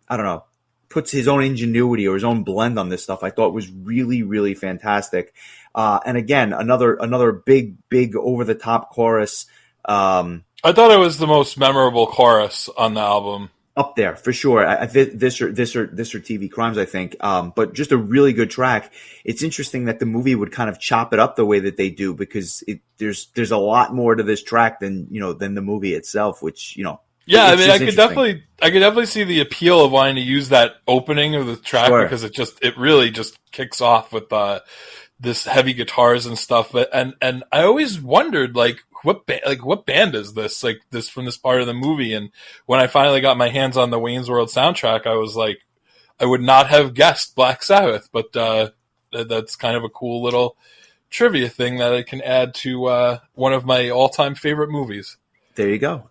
I don't know, puts his own ingenuity or his own blend on this stuff, I thought was really, really fantastic. And again, another big over the top chorus. I thought it was the most memorable chorus on the album. Up there for sure. This or TV Crimes, I think. But just a really good track. It's interesting that the movie would kind of chop it up the way that they do, because there's a lot more to this track than the movie itself, which, Yeah, I mean, I could definitely see the appeal of wanting to use that opening of the track, Sure. because it really just kicks off with this heavy guitars and stuff. But and I always wondered, what band is this? Like, this from this part of the movie. And when I finally got my hands on the Wayne's World soundtrack, I was like, I would not have guessed Black Sabbath, but that's kind of a cool little trivia thing that I can add to one of my all-time favorite movies. There you go.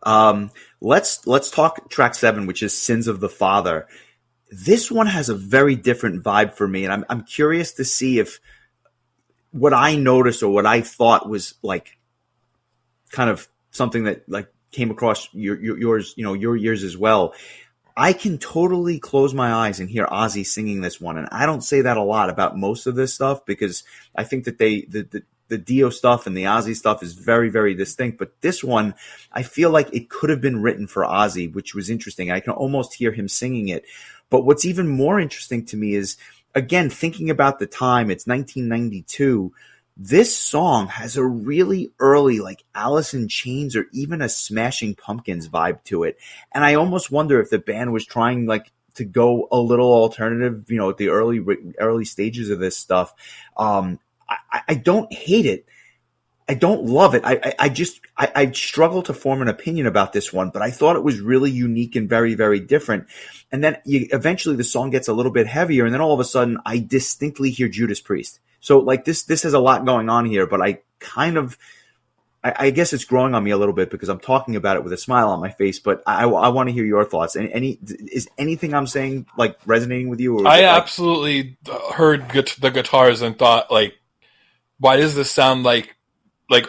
Let's talk track 7, which is Sins of the Father. This one has a very different vibe for me, and I'm curious to see if what I noticed or what I thought was like kind of something that like came across your ears as well. I can totally close my eyes and hear Ozzy singing this one, and I don't say that a lot about most of this stuff, because I think that the Dio stuff and the Ozzy stuff is very, very distinct. But this one, I feel like it could have been written for Ozzy, which was interesting. I can almost hear him singing it. But what's even more interesting to me is again, thinking about the time, it's 1992. This song has a really early, like Alice in Chains or even a Smashing Pumpkins vibe to it. And I almost wonder if the band was trying like to go a little alternative, at the early stages of this stuff. I don't hate it. I don't love it. I struggle to form an opinion about this one, but I thought it was really unique and very, very different. And then eventually the song gets a little bit heavier, and then all of a sudden I distinctly hear Judas Priest. So like this has a lot going on here, but I guess it's growing on me a little bit because I'm talking about it with a smile on my face, but I want to hear your thoughts. Is anything I'm saying like resonating with you? Or I absolutely heard the guitars and thought like, why does this sound like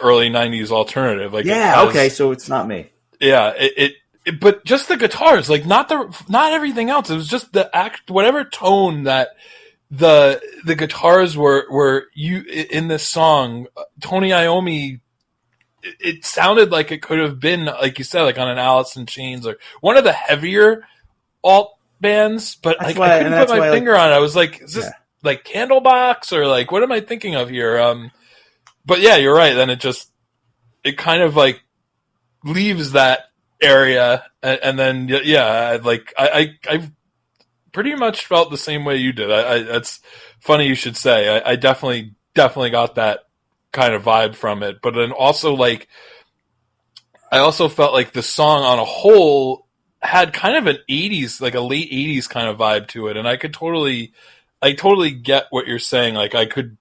early 90s alternative? Like, okay, so it's not me. Yeah, but just the guitars, like not everything else. It was just whatever tone that the guitars were in this song. Tony Iommi, it sounded like it could have been, like you said, like on an Alice in Chains or one of the heavier alt bands, but I couldn't put my finger on it. I was like, is this like Candlebox or like, what am I thinking of here? But yeah, you're right. Then it kind of like leaves that area, and then I pretty much felt the same way you did. That's funny you should say. I definitely got that kind of vibe from it. But then also like, I also felt like the song on a whole had kind of an 80s, like a late 80s kind of vibe to it, and I totally get what you're saying. Like I could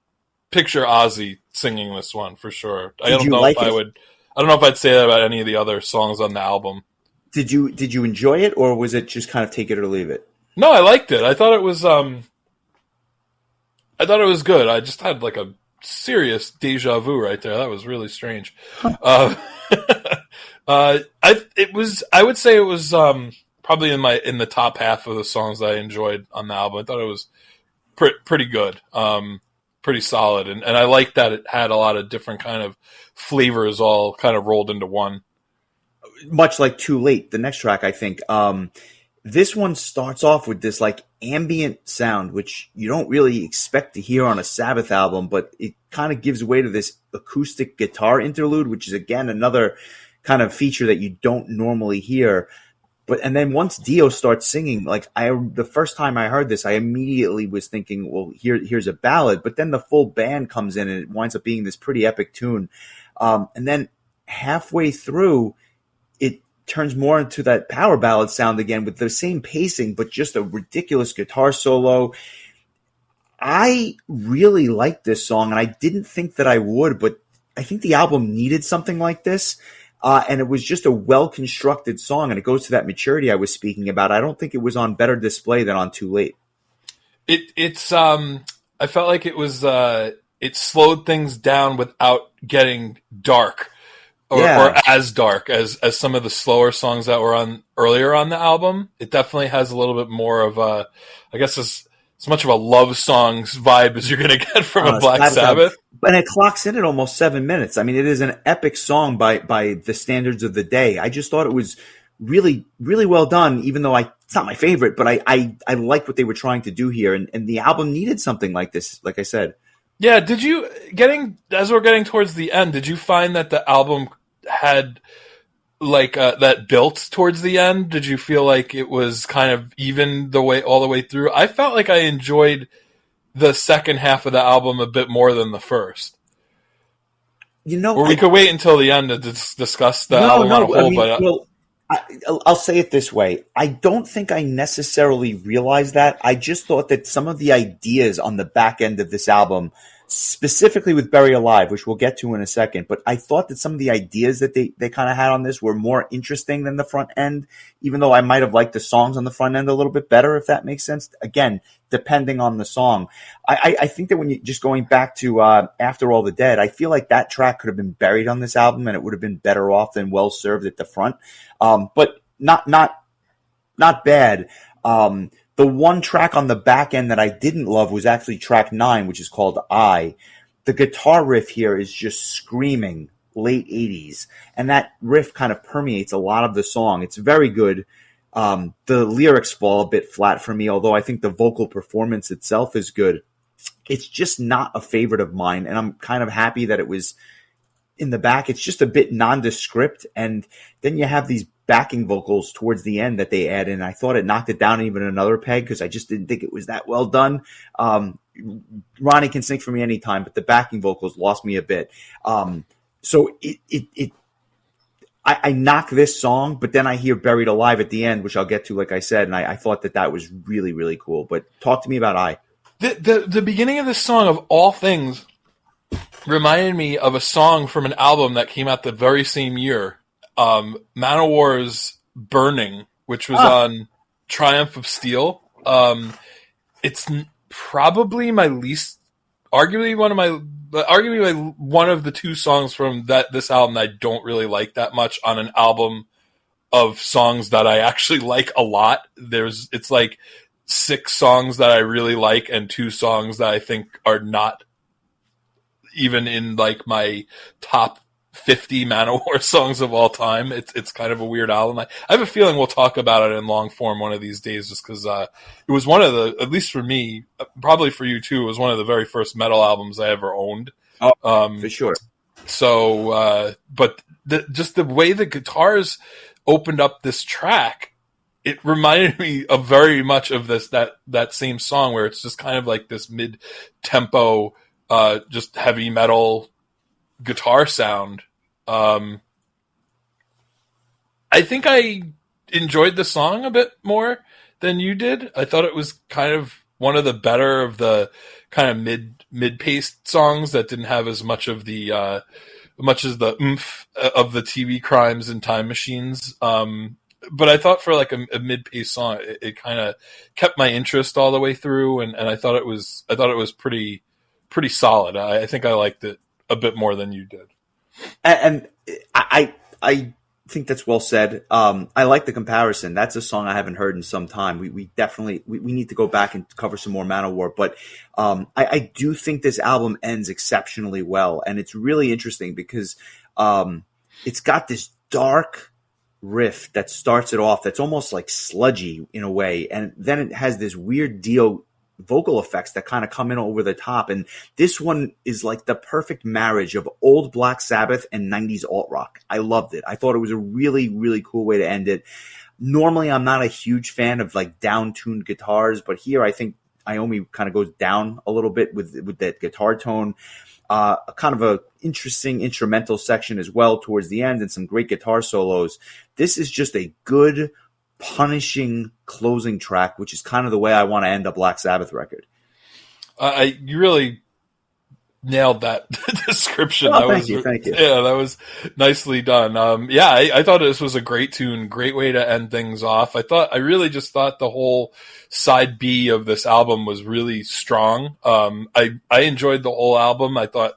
picture Ozzy singing this one for sure. I don't know if I'd say that about any of the other songs on the album. Did you enjoy it, or was it just kind of take it or leave it? No, I liked it. I thought it was good. I just had like a serious deja vu right there. That was really strange. I would say it was probably in the top half of the songs that I enjoyed on the album. I thought it was pretty good. Pretty solid, and I like that it had a lot of different kind of flavors all kind of rolled into one. Much like Too Late, the next track, I think. This one starts off with this like ambient sound, which you don't really expect to hear on a Sabbath album, but it kind of gives way to this acoustic guitar interlude, which is again another kind of feature that you don't normally hear. And then once Dio starts singing, like the first time I heard this, I immediately was thinking, well, here's a ballad. But then the full band comes in, and it winds up being this pretty epic tune. And then halfway through, it turns more into that power ballad sound again with the same pacing, but just a ridiculous guitar solo. I really like this song, and I didn't think that I would, but I think the album needed something like this. And it was just a well-constructed song, and it goes to that maturity I was speaking about. I don't think it was on better display than on Too Late. I felt like it was, it slowed things down without getting dark or as dark as some of the slower songs that were on earlier on the album. It definitely has a little bit more of a, I guess as much of a love songs vibe as you're going to get from a Black Sabbath. And it clocks in at almost 7 minutes. I mean, it is an epic song by the standards of the day. I just thought it was really, really well done, even though it's not my favorite, but I like what they were trying to do here. And the album needed something like this, like I said. Yeah. As we're getting towards the end, did you find that the album had like that built towards the end? Did you feel like it was kind of even all the way through? I felt like I enjoyed the second half of the album a bit more than the first. Or we could wait until the end to discuss the album on a whole. I'll say it this way. I don't think I necessarily realized that. I just thought that some of the ideas on the back end of this album, specifically with Bury Alive, which we'll get to in a second, but I thought that some of the ideas that they kind of had on this were more interesting than the front end, even though I might have liked the songs on the front end a little bit better, if that makes sense. Again, depending on the song. I think that when you just going back to After All the Dead, I feel like that track could have been buried on this album and it would have been better off than well served at the front. But not bad. The one track on the back end that I didn't love was actually track 9, which is called I. The guitar riff here is just screaming late 80s, and that riff kind of permeates a lot of the song. It's very good. The lyrics fall a bit flat for me, although I think the vocal performance itself is good. It's just not a favorite of mine, and I'm kind of happy that it was in the back. It's just a bit nondescript, and then you have these backing vocals towards the end that they add in. I thought it knocked it down even another peg because I just didn't think it was that well done. Ronnie can sing for me anytime, but the backing vocals lost me a bit. So I knock this song, but then I hear Buried Alive at the end, which I'll get to, like I said, and I thought that was really, really cool. But talk to me about I. The beginning of this song, of all things, reminded me of a song from an album that came out the very same year, Manowar's Burning, which was on Triumph of Steel. It's probably my least, arguably one of the two songs from this album that I don't really like that much on an album of songs that I actually like a lot. It's like 6 songs that I really like and 2 songs that I think are not even in like my top 50 Manowar songs of all time. It's kind of a weird album. I have a feeling we'll talk about it in long form one of these days, just because it was one of the, at least for me, probably for you too, it was one of the very first metal albums I ever owned. Oh, for sure. So, but just the way the guitars opened up this track, it reminded me of very much of that same song, where it's just kind of like this mid-tempo, just heavy metal guitar sound. I think I enjoyed the song a bit more than you did. I thought it was kind of one of the better of the kind of mid-paced songs that didn't have as much of the much as the oomph of the TV Crimes and Time Machines. But I thought for like a mid-paced song, it kind of kept my interest all the way through, and I thought it was pretty solid. I think I liked it a bit more than you did. And I think that's well said. I like the comparison. That's a song I haven't heard in some time. We definitely need to go back and cover some more Manowar. But I do think this album ends exceptionally well, and it's really interesting because it's got this dark riff that starts it off that's almost like sludgy in a way, and then it has this weird Dio vocal effects that kind of come in over the top, and this one is like the perfect marriage of old Black Sabbath and 90s alt rock. I loved it. I thought it was a really, really cool way to end it. Normally I'm not a huge fan of like down-tuned guitars, but here I think Iommi kind of goes down a little bit with that guitar tone. Kind of a interesting instrumental section as well towards the end, and some great guitar solos. This is just a good, punishing closing track, which is kind of the way I want to end a Black Sabbath record. You really nailed that description. Oh, thank you. Yeah, that was nicely done. I thought this was a great tune, great way to end things off. I really just thought the whole side B of this album was really strong. I enjoyed the whole album. I thought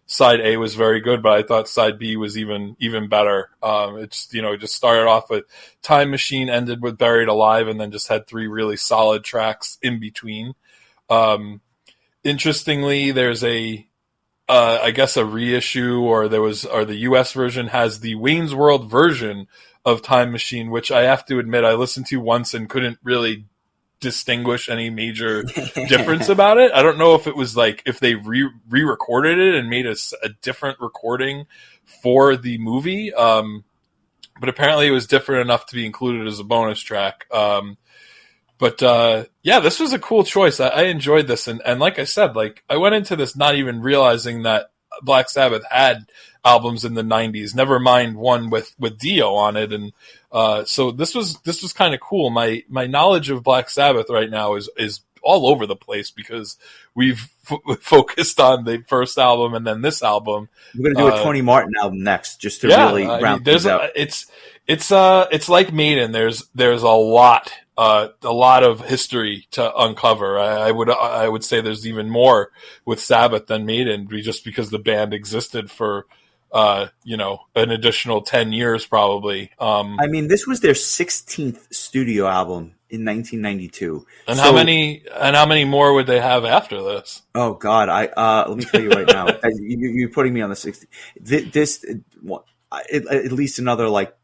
side A was very good, but I thought side B was even better. It's, just started off with Time Machine, ended with Buried Alive, and then just had 3 really solid tracks in between. Interestingly, there's I guess a reissue, or the US version has the Wayne's World version of Time Machine, which I have to admit I listened to once and couldn't really distinguish any major difference about it. I don't know if it was like if they re-recorded it and made a different recording for the movie, but apparently it was different enough to be included as a bonus track. But this was a cool choice. I enjoyed this, and like I said, like I went into this not even realizing that Black Sabbath had albums in the 90s, never mind one with Dio on it, and so this was kind of cool. My knowledge of Black Sabbath right now is all over the place because we've focused on the first album and then this album. We're gonna do a Tony Martin album next, just to really round things out. It's like Maiden. There's a lot of history to uncover. I would say there's even more with Sabbath than Maiden, just because the band existed for an additional 10 years probably. This was their 16th studio album in 1992. And how many more would they have after this? Oh God, let me tell you right now. You're putting me on the 60. This at least another like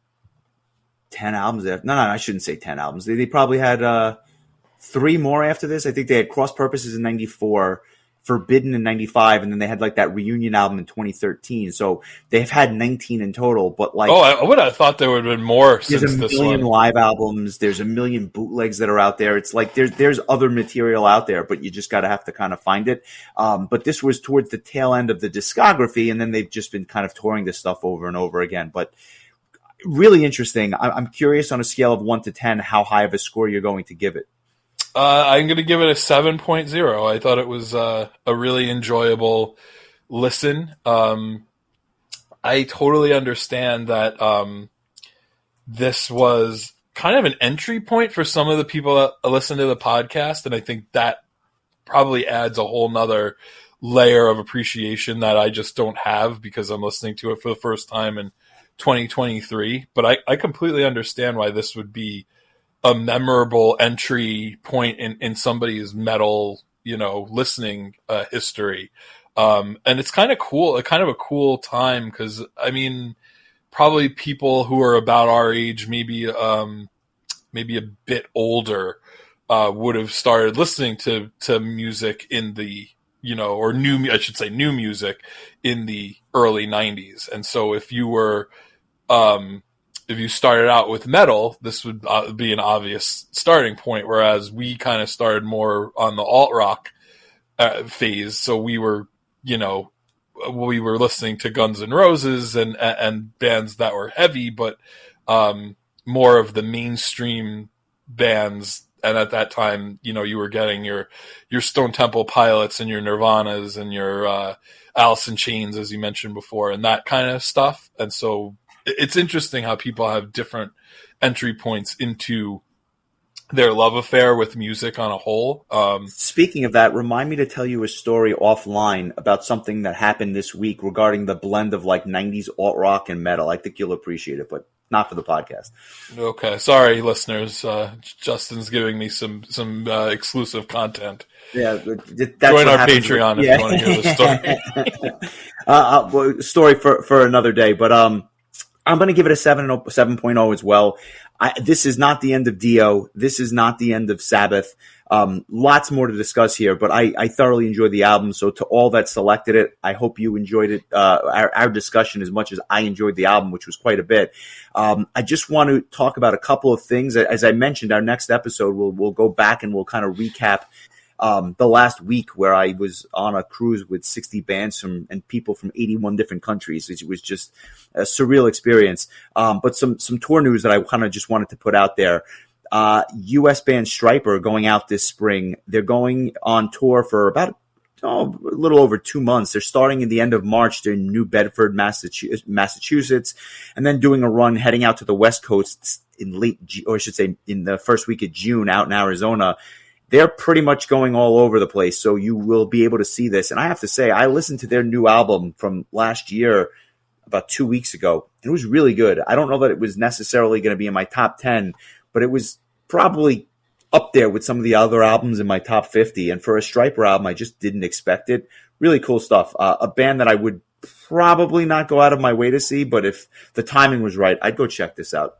10 albums. No, I shouldn't say 10 albums. They probably had 3 more after this. I think they had Cross Purposes in 94, Forbidden in 95, and then they had like that reunion album in 2013. So they've had 19 in total, but like, I would have thought there would have been more since there's a this million one. live albums. There's a million bootlegs that are out there. It's like there's other material out there, but you just got to have to kind of find it. But this was towards the tail end of the discography, and then they've just been kind of touring this stuff over and over again. But really interesting. I'm curious on a scale of 1 to 10 how high of a score you're going to give it. I'm going to give it a 7.0. I thought it was a really enjoyable listen. I totally understand that this was kind of an entry point for some of the people that listen to the podcast, and I think that probably adds a whole nother layer of appreciation that I just don't have because I'm listening to it for the first time in 2023. But I completely understand why this would be a memorable entry point in somebody's metal, listening history. And it's kind of cool, kind of a cool time because, I mean, probably people who are about our age, maybe a bit older, would have started listening to music in the, or new music in the early 90s. And so if you were, if you started out with metal, this would be an obvious starting point, whereas we kind of started more on the alt-rock phase. So we were, listening to Guns N' Roses and bands that were heavy, but more of the mainstream bands. And at that time, you were getting your Stone Temple Pilots and your Nirvanas and your Alice in Chains, as you mentioned before, and that kind of stuff. And so it's interesting how people have different entry points into their love affair with music on a whole. Speaking of that, remind me to tell you a story offline about something that happened this week regarding the blend of like 90s alt rock and metal. I think you'll appreciate it, but not for the podcast. Okay. Sorry, listeners. Justin's giving me some exclusive content. Yeah. That's Join our Patreon if you want to hear the story. Story for another day, but, I'm going to give it a 7.0 as well. This is not the end of Dio. This is not the end of Sabbath. Lots more to discuss here, but I thoroughly enjoyed the album. So to all that selected it, I hope you enjoyed it, our discussion as much as I enjoyed the album, which was quite a bit. I just want to talk about a couple of things. As I mentioned, our next episode, we'll go back and we'll kind of recap the last week where I was on a cruise with 60 bands and people from 81 different countries. It was just a surreal experience. But some tour news that I kind of just wanted to put out there. U.S. band Stryper going out this spring. They're going on tour for about a little over 2 months. They're starting in the end of March. They're in New Bedford, Massachusetts, and then doing a run heading out to the West Coast in in the first week of June out in Arizona. They're pretty much going all over the place, so you will be able to see this. And I have to say, I listened to their new album from last year about 2 weeks ago. It was really good. I don't know that it was necessarily going to be in my top 10, but it was probably up there with some of the other albums in my top 50. And for a Stryper album, I just didn't expect it. Really cool stuff. A band that I would probably not go out of my way to see, but if the timing was right, I'd go check this out.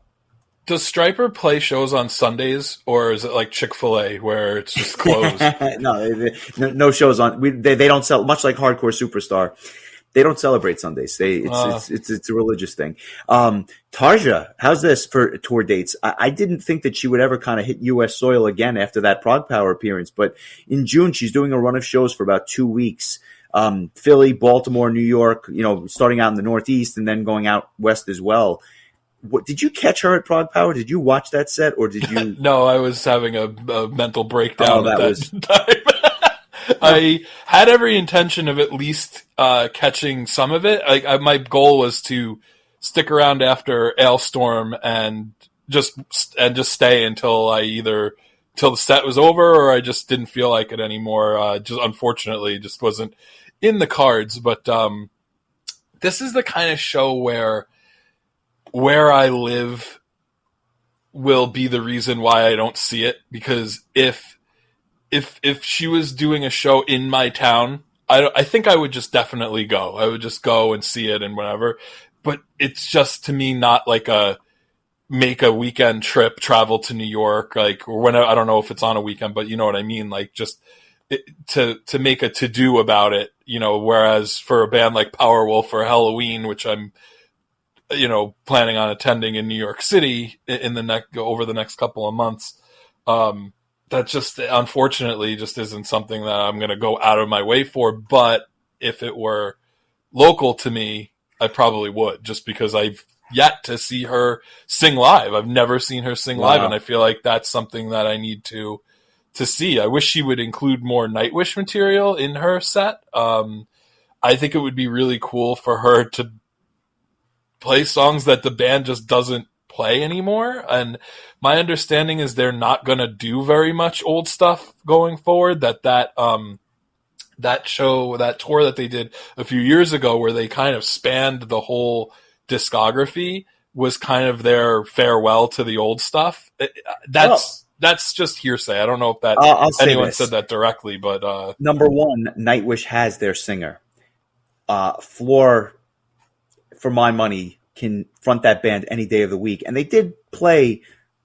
Does Stryper play shows on Sundays, or is it like Chick-fil-A where it's just closed? No shows on. They don't sell, much like Hardcore Superstar. They don't celebrate Sundays. It's a religious thing. Tarja, how's this for tour dates? I didn't think that she would ever kind of hit U.S. soil again after that Prog Power appearance, but in June she's doing a run of shows for about 2 weeks. Philly, Baltimore, New York. Starting out in the Northeast and then going out west as well. What, did you catch her at Prog Power? Did you watch that set, or did you? No, I was having a mental breakdown at that time. I had every intention of at least catching some of it. My goal was to stick around after Ailstorm and just stay until the set was over, or I just didn't feel like it anymore. Just unfortunately, just wasn't in the cards. But this is the kind of show where I live will be the reason why I don't see it, because if she was doing a show in my town, I think I would just definitely go. I would just go and see it and whatever. But it's just, to me, not like a make a weekend trip, travel to New York, like, or when, I don't know if it's on a weekend, but you know what I mean? Like, just to make a to-do about it, you know, whereas for a band like Powerwolf or Halloween, which I'm, you know, planning on attending in New York City in the over the next couple of months, that just unfortunately just isn't something that I'm going to go out of my way for. But if it were local to me, I probably would, just because I've yet to see her sing live. I've never seen her sing live, and I feel like that's something that I need to see. I wish she would include more Nightwish material in her set. I think it would be really cool for her to play songs that the band just doesn't play anymore. And my understanding is they're not going to do very much old stuff going forward. That tour that they did a few years ago, where they kind of spanned the whole discography, was kind of their farewell to the old stuff. That's just hearsay. I don't know if anyone said that directly, but number one, Nightwish has their singer. Floor, for my money, can front that band any day of the week, and they did play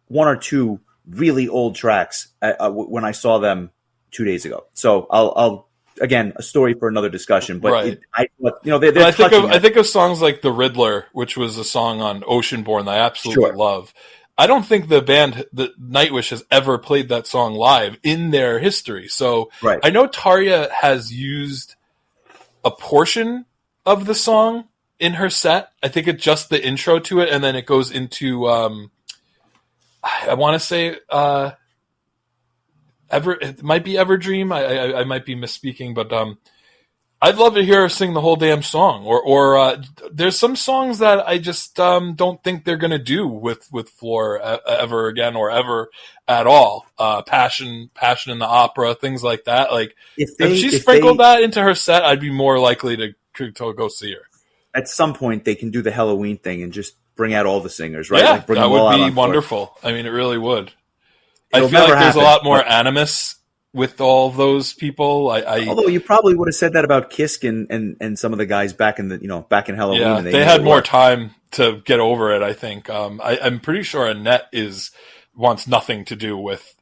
one or two really old tracks when I saw them 2 days ago. So I'll again, a story for another discussion. But right. I think of songs like The Riddler, which was a song on Oceanborn that I absolutely love. I don't think the band, the Nightwish, has ever played that song live in their history. So I know Tarja has used a portion of the song in her set. I think it's just the intro to it, and then it goes into I want to say it might be Everdream. I might be misspeaking, but I'd love to hear her sing the whole damn song. Or there's some songs that I just don't think they're gonna do with Floor ever again, or ever at all. Passion in the Opera, things like that. Like if she sprinkled that into her set, I'd be more likely to go see her. At some point, they can do the Halloween thing and just bring out all the singers, right? Yeah, like that would be wonderful. I mean, it really would. I feel like there's a lot more animus with all those people. Although you probably would have said that about Kisk and some of the guys back in Halloween. Yeah, and they had more time to get over it, I think. I'm pretty sure Annette wants nothing to do with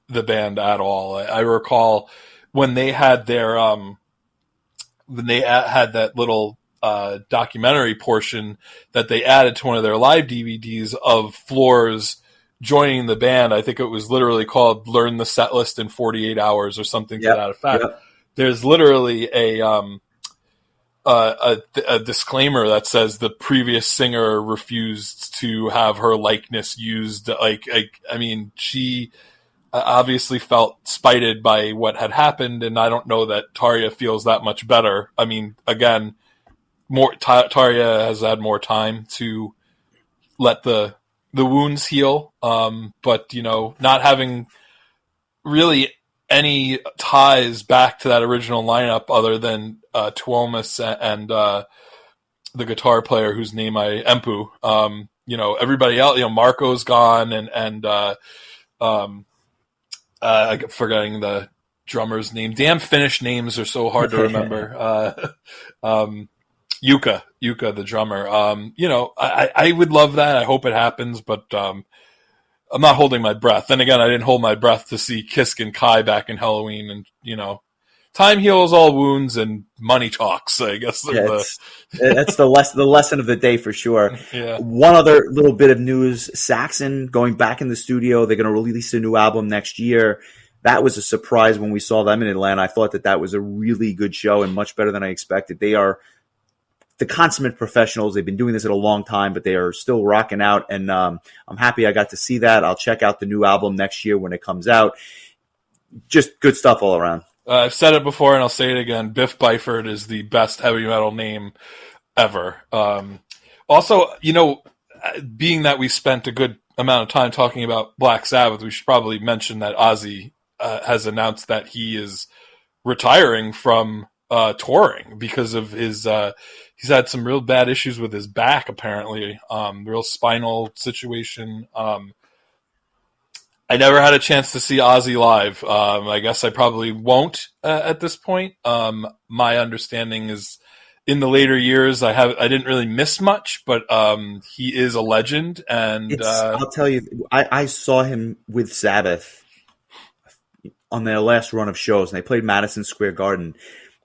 the band at all. I recall when they had their had that little documentary portion that they added to one of their live DVDs of Floor's joining the band. I think it was literally called "Learn the Set List in 48 Hours" or something to that effect. Yep. There's literally a disclaimer that says the previous singer refused to have her likeness used. I mean, she obviously felt spited by what had happened, and I don't know that Tarja feels that much better. I mean, again, Tarja has had more time to let the wounds heal, but not having really any ties back to that original lineup other than Tuomas and the guitar player whose name Empu. Everybody else, Marco's gone, and I'm forgetting the drummer's name. Damn Finnish names are so hard to remember. Yuka, the drummer. I would love that. I hope it happens, but I'm not holding my breath. Then again, I didn't hold my breath to see Kisk and Kai back in Halloween, and time heals all wounds and money talks. I guess that's the lesson of the day for sure. Yeah. One other little bit of news: Saxon going back in the studio. They're going to release a new album next year. That was a surprise when we saw them in Atlanta. I thought that was a really good show and much better than I expected. They are the consummate professionals. They've been doing this at a long time, but they are still rocking out, and I'm happy I got to see that. I'll check out the new album next year when it comes out. Just good stuff all around. I've said it before, and I'll say it again. Biff Byford is the best heavy metal name ever. Also, being that we spent a good amount of time talking about Black Sabbath, we should probably mention that Ozzy has announced that he is retiring from touring because of his he's had some real bad issues with his back, apparently. Real spinal situation. I never had a chance to see Ozzy live. I guess I probably won't at this point. My understanding is in the later years, I didn't really miss much, but he is a legend. And I'll tell you, I saw him with Sabbath on their last run of shows, and they played Madison Square Garden.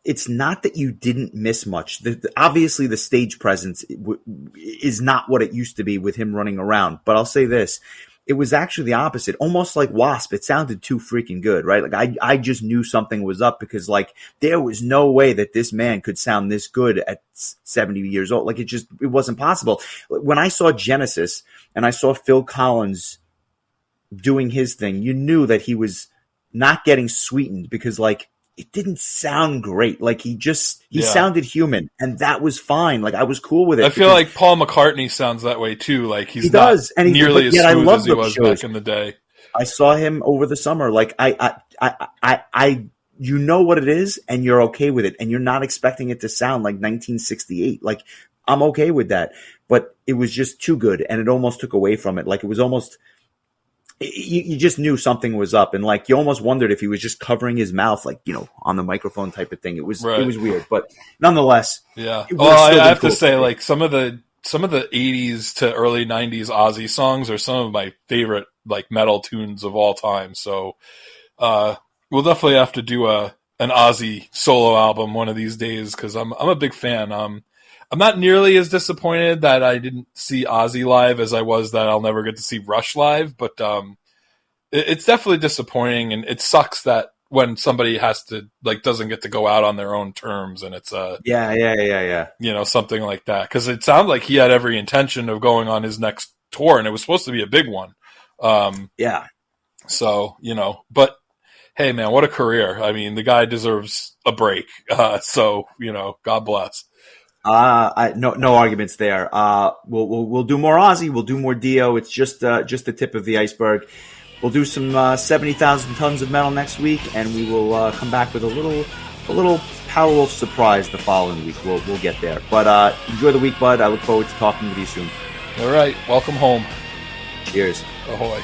It's not that you didn't miss much. Obviously, the stage presence is not what it used to be with him running around. But I'll say this. It was actually the opposite, almost like Wasp. It sounded too freaking good, right? Like I just knew something was up because like there was no way that this man could sound this good at 70 years old. Like it wasn't possible. When I saw Genesis and I saw Phil Collins doing his thing, you knew that he was not getting sweetened because like it didn't sound great. Like he sounded human, and that was fine. Like I was cool with it. I feel like Paul McCartney sounds that way too. Like he does, and nearly as smooth as he was back in the day. I saw him over the summer. Like you know what it is, and you're okay with it, and you're not expecting it to sound like 1968. Like I'm okay with that, but it was just too good, and it almost took away from it. Like it was almost. You just knew something was up, and like you almost wondered if he was just covering his mouth, like on the microphone type of thing. It was weird, but nonetheless, yeah. Well, I have to say, like some of the '80s to early '90s Ozzy songs are some of my favorite like metal tunes of all time. So we'll definitely have to do an Ozzy solo album one of these days because I'm a big fan. I'm not nearly as disappointed that I didn't see Ozzy live as I was that I'll never get to see Rush live, but it's definitely disappointing, and it sucks that when somebody doesn't get to go out on their own terms, and it's something like that, because it sounded like he had every intention of going on his next tour, and it was supposed to be a big one. So but hey, man, what a career! I mean, the guy deserves a break. So God bless. No arguments there. We'll do more Ozzy. We'll do more Dio. It's just the tip of the iceberg. We'll do some 70,000 tons of metal next week, and we will come back with a little Powerwolf surprise the following week. We'll get there. But enjoy the week, bud. I look forward to talking with you soon. All right, welcome home. Cheers. Ahoy.